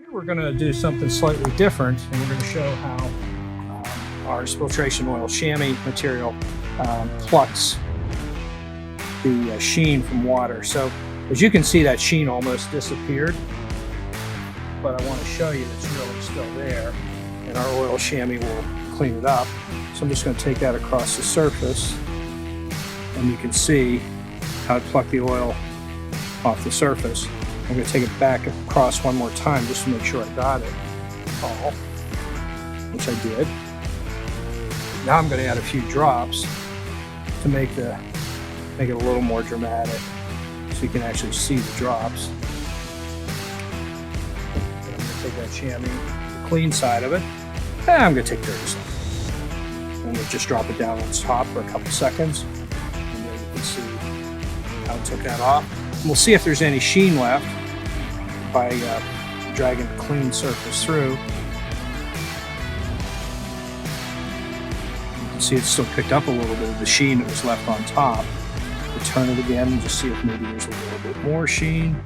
We're going to do something slightly different, and we're going to show how our filtration oil Shammy material plucks the sheen from water. So as you can see, that sheen almost disappeared, but I want to show you it's really still there, and our oil Shammy will clean it up. So I'm just going to take that across the surface, and you can see how it plucked the oil off the surface. I'm going to take it back across one more time just to make sure I got it all, which I did. Now I'm going to add a few drops to make it a little more dramatic, so you can actually see the drops. And I'm going to take that Shammy, the clean side of it, and I'm going to take 30 seconds. I'm going to just drop it down on top for a couple seconds, and there you can see how I took that off. And we'll see if there's any sheen left by dragging the clean surface through. You can see it's still picked up a little bit of the sheen that was left on top. We'll turn it again and just see if maybe there's a little bit more sheen.